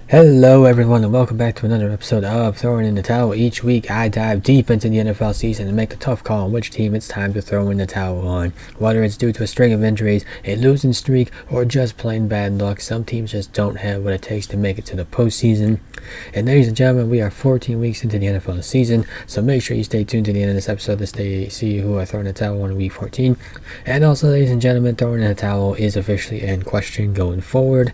Hello everyone and welcome back to another episode of Throwing in the Towel. Each week I dive deep into the NFL season and make the tough call on which team it's time to throw in the towel on. Whether it's due to a string of injuries, a losing streak, or just plain bad luck, some teams just don't have what it takes to make it to the postseason. And ladies and gentlemen, we are 14 weeks into the NFL season, so make sure you stay tuned to the end of this episode to see who are throwing the towel on week 14. And also, ladies and gentlemen, throwing in the towel is officially in question going forward.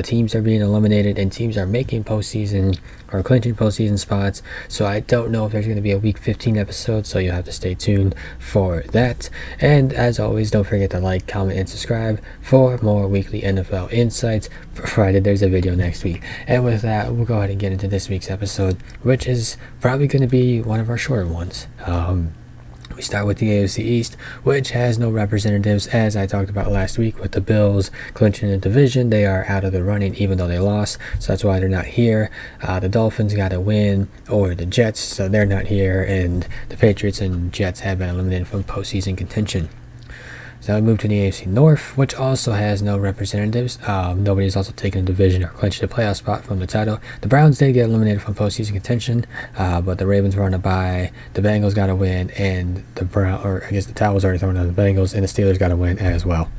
Teams are being eliminated and teams are making postseason or clinching postseason spots, so I don't know if there's going to be a week 15 episode, so you'll have to stay tuned for that. And as always, don't forget to like, comment, and subscribe for more weekly NFL insights, provided there's a video next week. And with that, we'll go ahead and get into this week's episode, which is probably going to be one of our shorter ones. We start with the AFC East, which has no representatives, as I talked about last week with the Bills clinching the division. They are out of the running even though they lost, so that's why they're not here. The Dolphins got a win over the Jets, so they're not here, and the Patriots and Jets have been eliminated from postseason contention. So we move to the AFC North, which also has no representatives. Nobody's also taken a division or clinched a playoff spot from the title. The Browns did get eliminated from postseason contention, but the Ravens were on a bye. The Bengals got a win, and the towel was already thrown on the Bengals, and the Steelers got a win as well.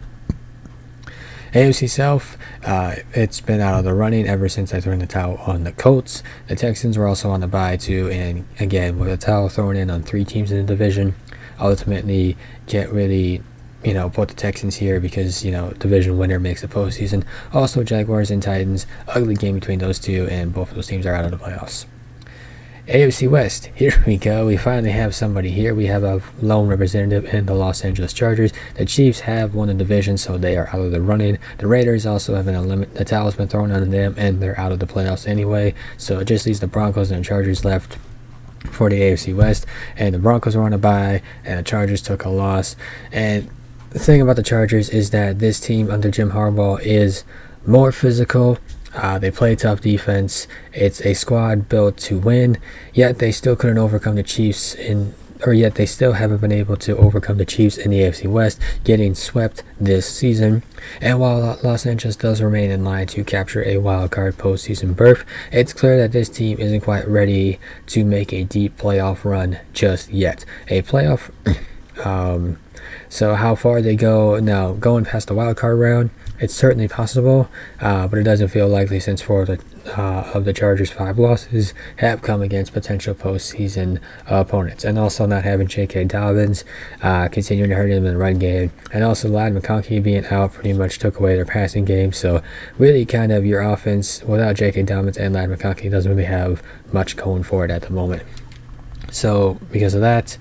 AFC South, it's been out of the running ever since I threw in the towel on the Colts. The Texans were also on the bye too, and again, with the towel thrown in on 3 teams in the division, ultimately can't really put the Texans here because, division winner makes the postseason. Also, Jaguars and Titans, ugly game between those two, and both of those teams are out of the playoffs. AFC West, here we go. We finally have somebody here. We have a lone representative in the Los Angeles Chargers. The Chiefs have won the division, so they are out of the running. The Raiders also have the towel's been thrown on them, and they're out of the playoffs anyway. So it just leaves the Broncos and the Chargers left for the AFC West. And the Broncos were on a bye, and the Chargers took a loss. And the thing about the Chargers is that this team under Jim Harbaugh is more physical. They play tough defense. It's a squad built to win, yet they still couldn't overcome the Chiefs yet they still haven't been able to overcome the Chiefs in the AFC West, getting swept this season. And while Los Angeles does remain in line to capture a wild card postseason berth, it's clear that this team isn't quite ready to make a deep playoff run just yet. A playoff So how far they go now, going past the wild card round, it's certainly possible, but it doesn't feel likely since 4 of the Chargers' 5 losses have come against potential postseason opponents. And also not having J.K. Dobbins continuing to hurt him in the run game, and also Ladd McConkey being out pretty much took away their passing game. So really kind of your offense without J.K. Dobbins and Ladd McConkey doesn't really have much going for it at the moment. So because of that,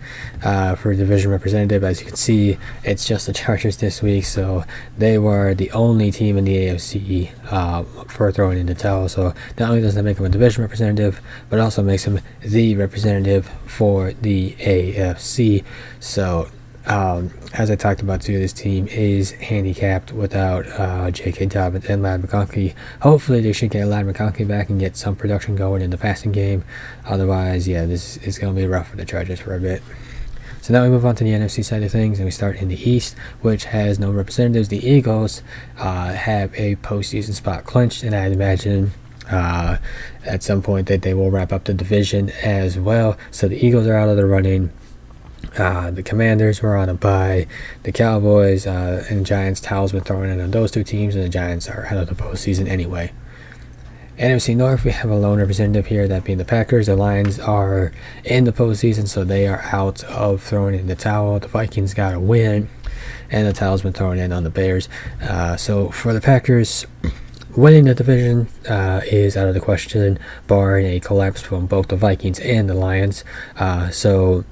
for Division Representative, as you can see, it's just the Chargers this week. So they were the only team in the AFC for throwing in the towel. So not only does that make them a Division Representative, but also makes them the representative for the AFC. So as I talked about too, this team is handicapped without J.K. Dobbins and Ladd McConkey. Hopefully they should get Ladd McConkey back and get some production going in the passing game. Otherwise, yeah, this is going to be rough for the Chargers for a bit. So now we move on to the NFC side of things, and we start in the East, which has no representatives. The Eagles have a postseason spot clinched, and I'd imagine at some point that they will wrap up the division as well. So the Eagles are out of the running. The Commanders were on a bye. The Cowboys and Giants, towels been thrown in on those 2 teams, and the Giants are out of the postseason anyway. NFC North, we have a lone representative here, that being the Packers. The Lions are in the postseason, so they are out of throwing in the towel. The Vikings got a win, and the towel's been thrown in on the Bears. So for the Packers, winning the division is out of the question, barring a collapse from both the Vikings and the Lions. So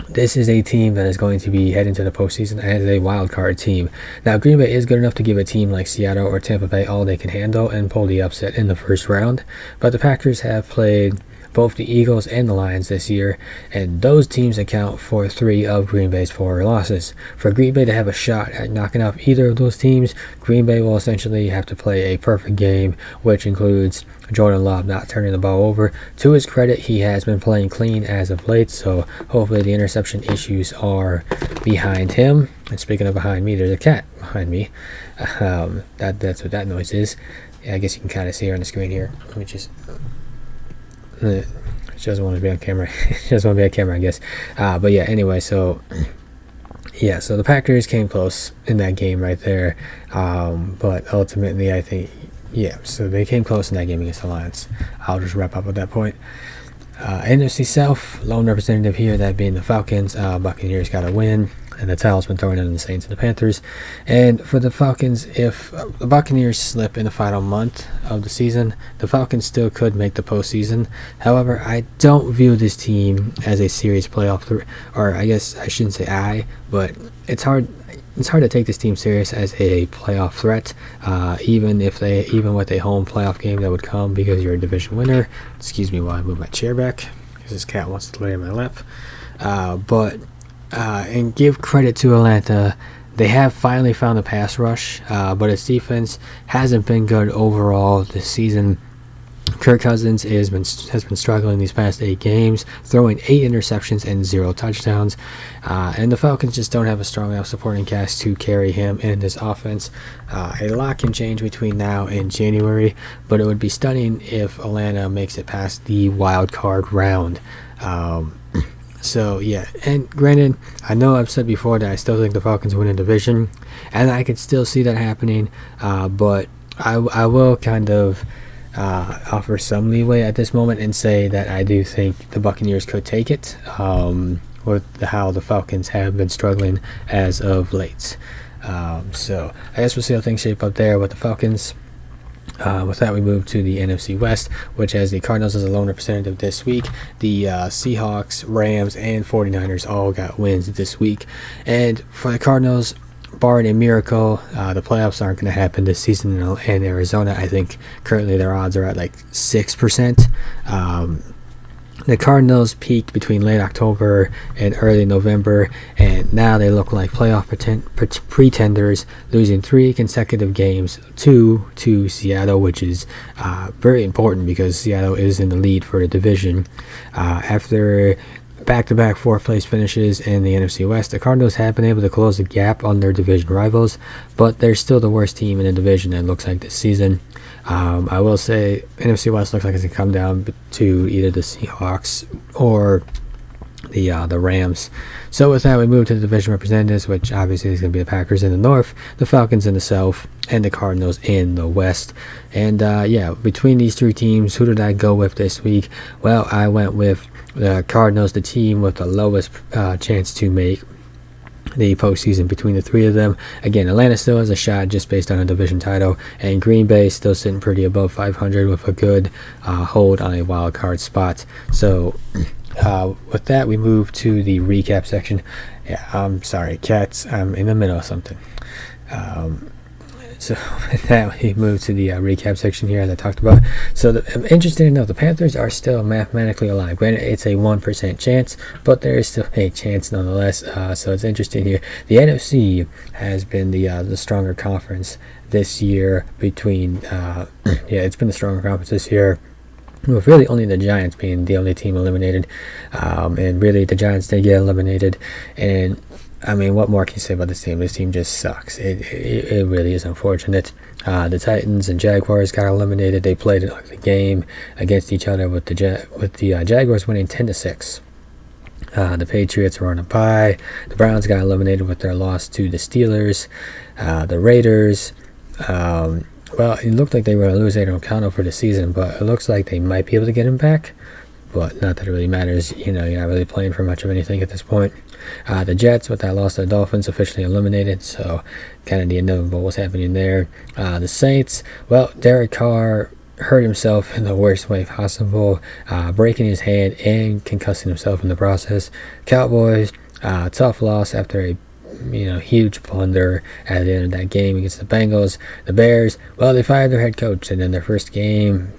this is a team that is going to be heading to the postseason as a wild card team. Now, Green Bay is good enough to give a team like Seattle or Tampa Bay all they can handle and pull the upset in the first round. But the Packers have played both the Eagles and the Lions this year, and those teams account for 3 of Green Bay's 4 losses. For Green Bay to have a shot at knocking off either of those teams, Green Bay will essentially have to play a perfect game, which includes Jordan Love not turning the ball over. To his credit, he has been playing clean as of late, so hopefully the interception issues are behind him. And speaking of behind me, there's a cat behind me. That's what that noise is. Yeah, I guess you can kind of see her on the screen here. Let me just. She doesn't want to be on camera. She doesn't want to be on camera, I guess. But yeah, anyway, so yeah, so the Packers came close in that game right there. But ultimately, I think, yeah, so they came close in that game against the Lions. I'll just wrap up at that point. NFC South, lone representative here, that being the Falcons. Buccaneers got a win, and the towel's been thrown in the Saints and the Panthers. And for the Falcons, if the Buccaneers slip in the final month of the season, the Falcons still could make the postseason. However, I don't view this team as a serious playoff or I guess I shouldn't say but it's hard to take this team serious as a playoff threat, even with a home playoff game that would come because you're a division winner. Excuse me while I move my chair back because this cat wants to lay in my lap. And give credit to Atlanta. They have finally found the pass rush, but its defense hasn't been good overall this season. Kirk Cousins has been struggling these past 8 games, throwing 8 interceptions and 0 touchdowns. And the Falcons just don't have a strong enough supporting cast to carry him in this offense. A lot can change between now and January, but it would be stunning if Atlanta makes it past the wild card round. So yeah, and granted, I know I've said before that I still think the Falcons win a division, and I could still see that happening, but I will kind of offer some leeway at this moment and say that I do think the Buccaneers could take it, with how the Falcons have been struggling as of late. So I guess we'll see how things shape up there with the Falcons. With that, we move to the NFC West, which has the Cardinals as a lone representative this week. The Seahawks, Rams, and 49ers all got wins this week. And for the Cardinals, barring a miracle, the playoffs aren't going to happen this season in Arizona. I think currently their odds are at like 6%. The Cardinals peaked between late October and early November, and now they look like playoff pretenders, losing 3 consecutive games to Seattle, which is very important because Seattle is in the lead for the division. After back-to-back 4th-place finishes in the NFC West, the Cardinals have been able to close the gap on their division rivals, but they're still the worst team in the division, it looks like, this season. I will say NFC West looks like it's going to come down to either the Seahawks or the Rams. So with that, we move to the Division Representatives, which obviously is going to be the Packers in the North, the Falcons in the South, and the Cardinals in the West. And yeah, between these 3 teams, who did I go with this week? Well, I went with the Cardinals, the team with the lowest chance to make the postseason between the 3 of them. Again, Atlanta still has a shot just based on a division title, and Green Bay still sitting pretty above 500 with a good hold on a wild card spot. So with that, we move to the recap section. Yeah, I'm sorry, cats, I'm in the middle of something. So with that, we move to the recap section here, as I talked about. So interesting enough, the Panthers are still mathematically alive. Granted, it's a 1% chance, but there is still a chance nonetheless. So it's interesting here. The NFC has been the stronger conference this year between, yeah, it's been the stronger conference this year, with really only the Giants being the only team eliminated. And really, the Giants did get eliminated. And I mean, what more can you say about this team? This team just sucks. It really is unfortunate. The Titans and Jaguars got eliminated. They played an ugly game against each other, with the Jaguars winning 10-6. The Patriots were on a bye. The Browns got eliminated with their loss to the Steelers. The Raiders, well, it looked like they were going to lose Aiden O'Connell for the season, but it looks like they might be able to get him back. But not that it really matters. You know, you're not really playing for much of anything at this point. The Jets, with that loss to the Dolphins, officially eliminated. So kind of the inevitable what's happening there. The Saints, well, Derek Carr hurt himself in the worst way possible, breaking his hand and concussing himself in the process. Cowboys, tough loss after a huge blunder at the end of that game against the Bengals. The Bears, well, they fired their head coach, and in their first game,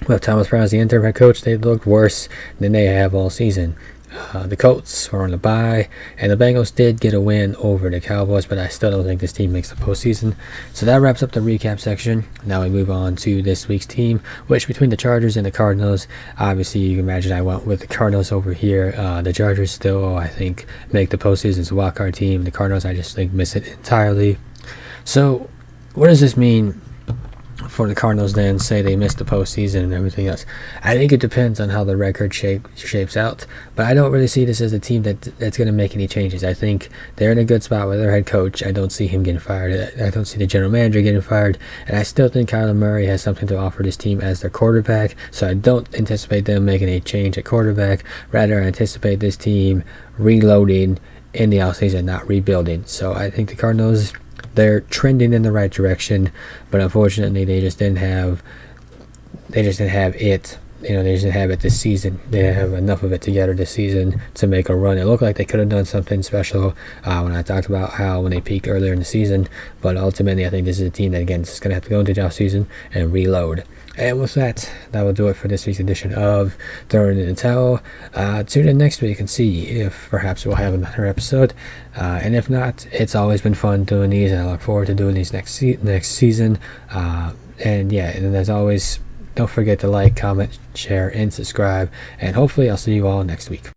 well, Thomas Brown as the interim head coach, they looked worse than they have all season. The Colts were on the bye, and the Bengals did get a win over the Cowboys, but I still don't think this team makes the postseason. So that wraps up the recap section. Now we move on to this week's team, which between the Chargers and the Cardinals, obviously you can imagine I went with the Cardinals over here. The Chargers still, I think, make the postseason as a wildcard team. The Cardinals, I just think, miss it entirely. So what does this mean for the Cardinals then say they missed the postseason and everything else. I think it depends on how the record shapes out, but I don't really see this as a team that's going to make any changes. I think they're in a good spot with their head coach. I don't see him getting fired. I don't see the general manager getting fired, and I still think Kyler Murray has something to offer this team as their quarterback, so I don't anticipate them making a change at quarterback. Rather, I anticipate this team reloading in the offseason, not rebuilding. So I think the Cardinals, they're trending in the right direction, but unfortunately they just didn't have it. They just didn't have it this season. They didn't have enough of it together this season to make a run. It looked like they could have done something special when I talked about how when they peaked earlier in the season, but ultimately I think this is a team that, again, is going to have to go into the offseason and reload. And with that will do it for this week's edition of Throwing in the Towel. Tune in next week and see if perhaps we'll have another episode. And if not, it's always been fun doing these, and I look forward to doing these next season. And as always, don't forget to like, comment, share, and subscribe. And hopefully I'll see you all next week.